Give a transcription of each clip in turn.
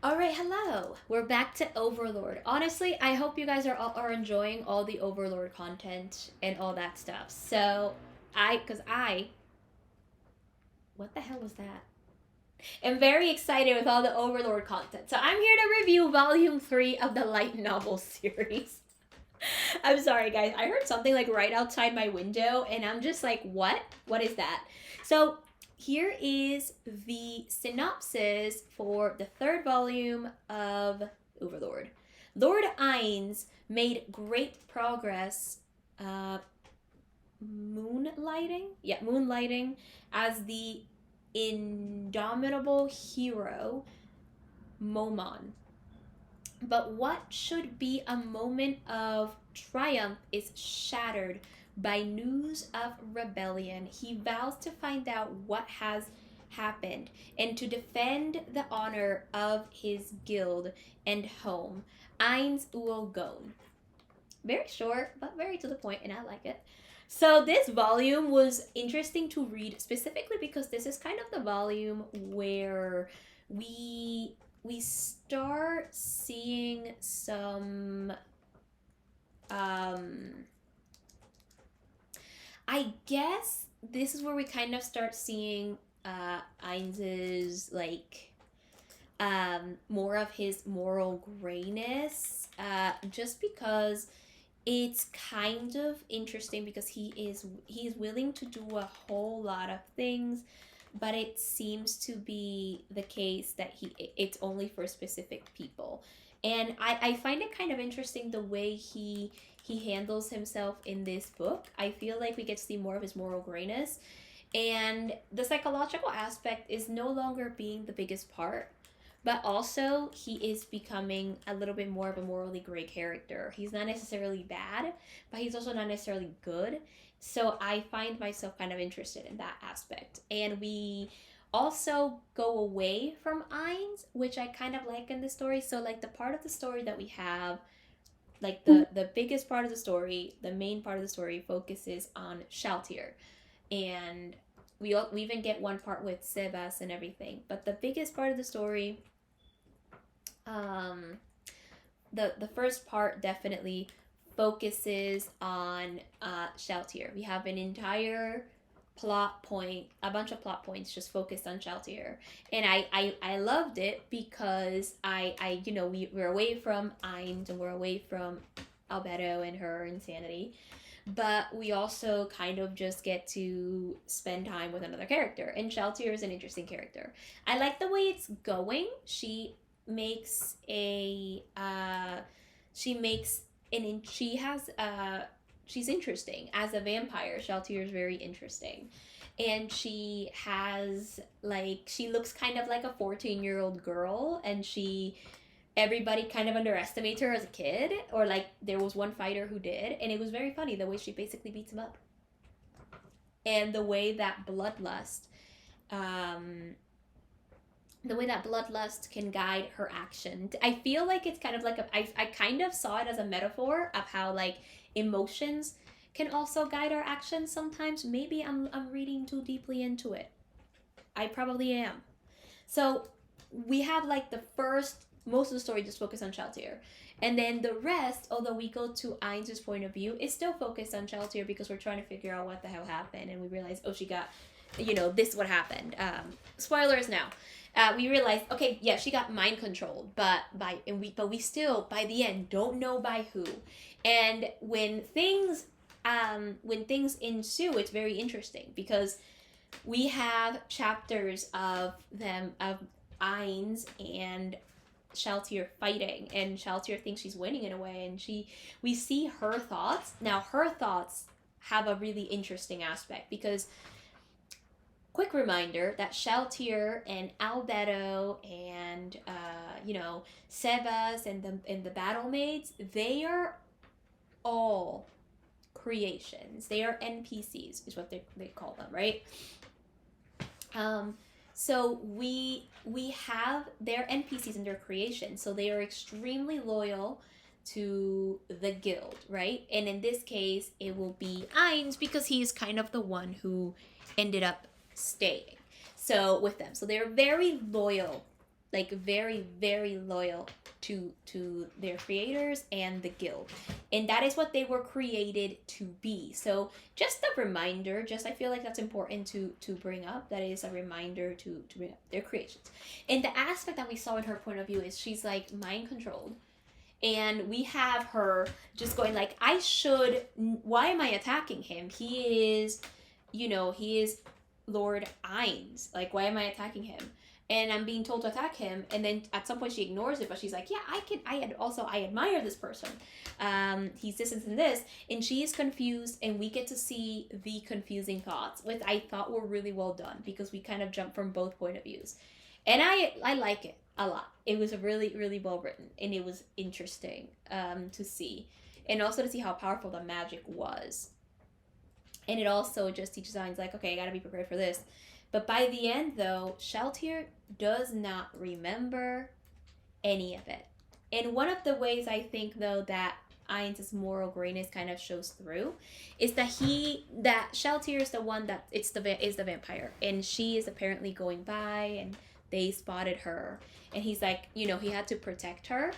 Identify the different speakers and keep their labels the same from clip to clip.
Speaker 1: All right, hello. We're back to Overlord. Honestly, I hope you guys are enjoying all the Overlord content and all that stuff. Cuz I what the hell was that? I'm very excited with all the Overlord content. So, I'm here to review volume 3 of the light novel series. I'm sorry, guys. I heard something like right outside my window, and I'm just like, what? What is that? So, here is the synopsis for the third volume of Overlord. Lord Ainz made great progress moonlighting as the indomitable hero Momon. But what should be a moment of triumph is shattered by news of rebellion. He vows to find out what has happened and to defend the honor of his guild and home. Eins will go. Very short, but very to the point, and I like it. So this volume was interesting to read specifically because this is kind of the volume where we we start seeing some um I guess this is where we kind of start seeing Ainz's like more of his moral grayness, just because it's kind of interesting because he's willing to do a whole lot of things, but it seems to be the case that it's only for specific people. And I find it kind of interesting the way he handles himself in this book. I feel like we get to see more of his moral grayness, and the psychological aspect is no longer being the biggest part, but also he is becoming a little bit more of a morally gray character. He's not necessarily bad, but he's also not necessarily good. So I find myself kind of interested in that aspect. And we also go away from Ainz, which I kind of like in the story. So like the part of the story that we have, like the biggest part of the story, the main part of the story focuses on Shaltir. And we even get one part with Sebas and everything. But the biggest part of the story, um, the first part definitely focuses on Shaltir. We have an entire plot point, a bunch of plot points just focused on Shaltir, and I loved it because we're away from Ainz and we're away from Albedo and her insanity, but we also kind of just get to spend time with another character. And Shaltir is an interesting character. I like the way it's going. Makes a she makes she has she's interesting as a vampire. Shaltir is very interesting, and she looks kind of like a 14-year-old girl, and she everybody kind of underestimates her as a kid, or like there was one fighter who did, and it was very funny the way she basically beats him up, and um the way that bloodlust can guide her action. I feel like it's kind of like I kind of saw it as a metaphor of how like emotions can also guide our actions sometimes. Maybe I'm reading too deeply into it. I probably am. So we have like the first most of the story just focused on Shaltir. And then the rest, although we go to Ainz's point of view, is still focused on Shaltir because we're trying to figure out what the hell happened, and we realize, oh, she got, this is what happened. Spoilers now. We realized, okay, yeah, she got mind controlled, but we still by the end don't know by who. And when things ensue, it's very interesting because we have chapters of Ainz and Shaltir fighting, and Shaltir thinks she's winning in a way, and we see her thoughts. Now her thoughts have a really interesting aspect because quick reminder that Shaltir and Albedo and Sebas and the battle maids, they are all creations. They are NPCs is what they call them, right? So we have their NPCs and their creations. So they are extremely loyal to the guild, right? And in this case, it will be Ainz because he's kind of the one who ended up staying. So with them. So they're very loyal like very, very loyal to their creators and the guild, and that is what they were created to be. So just a reminder, just I feel like that's important to bring up. That is a reminder to bring up their creations. And the aspect that we saw in her point of view is she's like mind controlled, and we have her just going like, I should, why am I attacking him? He is, he is Lord Ainz. Like, why am I attacking him? And I'm being told to attack him, and then at some point she ignores it, but she's like, yeah, I admire this person. He's this and this, and she is confused, and we get to see the confusing thoughts, which I thought were really well done, because we kind of jump from both point of views. And I like it a lot. It was really, really well written, and it was interesting to see, and also to see how powerful the magic was. And it also just teaches Ainz like, okay, I gotta be prepared for this. But by the end, though, Sheltier does not remember any of it. And one of the ways I think, though, that Ainz's moral grayness kind of shows through is that Sheltier is the one that is the vampire, and she is apparently going by, and they spotted her, and he's like, he had to protect her.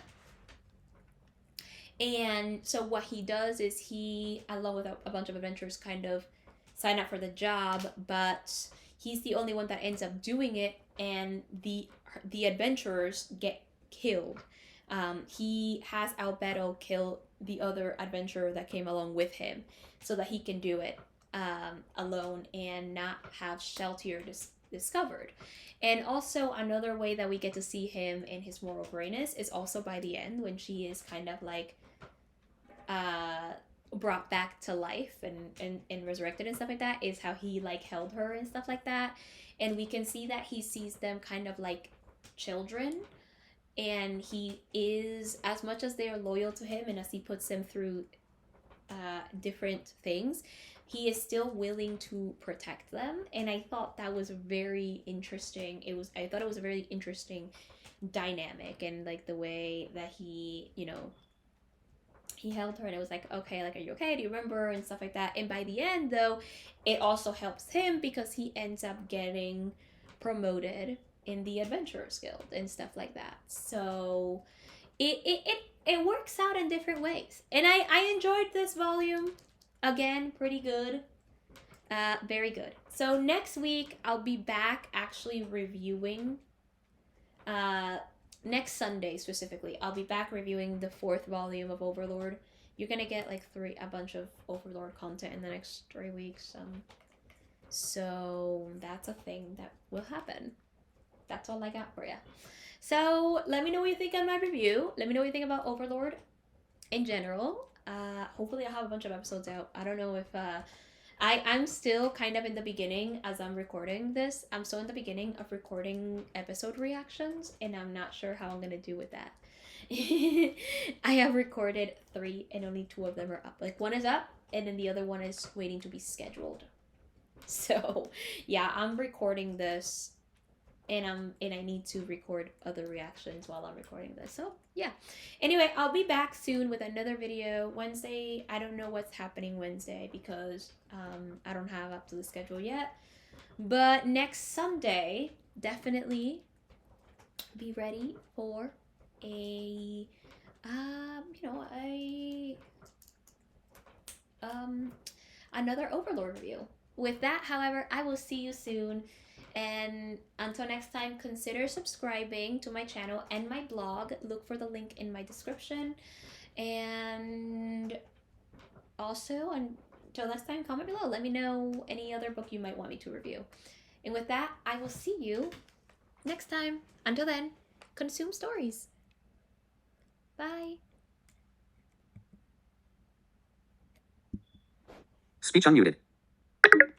Speaker 1: And so what he does is he, along with a bunch of adventurers, kind of sign up for the job, but he's the only one that ends up doing it, and the adventurers get killed. He has Albedo kill the other adventurer that came along with him, so that he can do it alone and not have Sheltier discovered. And also another way that we get to see him in his moral grayness is also by the end, when she is kind of like brought back to life and resurrected and stuff like that, is how he like held her and stuff like that. And we can see that he sees them kind of like children, and he is, as much as they are loyal to him and as he puts them through different things, he is still willing to protect them. And I thought that was very interesting. I thought it was a very interesting dynamic, and like the way that he he held her, and it was like, okay, like, are you okay? Do you remember? And stuff like that. And by the end, though, it also helps him because he ends up getting promoted in the Adventurers Guild and stuff like that. So it works out in different ways. And I enjoyed this volume. Again, pretty good. Very good. So next week, I'll be back actually reviewing next Sunday specifically, I'll be back reviewing the 4th volume of Overlord. You're gonna get like a bunch of Overlord content in the next 3 weeks. So that's a thing that will happen. That's all I got for you. So let me know what you think of my review. Let me know what you think about Overlord in general. Hopefully I'll have a bunch of episodes out. I don't know if I'm still kind of in the beginning as I'm recording this. I'm still in the beginning of recording episode reactions, and I'm not sure how I'm going to do with that. I have recorded 3, and only 2 of them are up. Like, 1 is up, and then the other one is waiting to be scheduled. So, yeah, I'm recording this, and I need to record other reactions while I'm recording this. So, yeah. Anyway, I'll be back soon with another video. Wednesday, I don't know what's happening Wednesday because I don't have up to the schedule yet. But next Sunday, definitely be ready for a another Overlord review. With that, however, I will see you soon. And until next time, consider subscribing to my channel and my blog. Look for the link in my description. And also, until next time, comment below. Let me know any other book you might want me to review. And with that, I will see you next time. Until then, consume stories. Bye.
Speaker 2: Speech unmuted.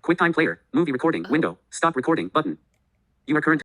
Speaker 2: QuickTime Player. Movie recording. Window. Stop recording button. You are currently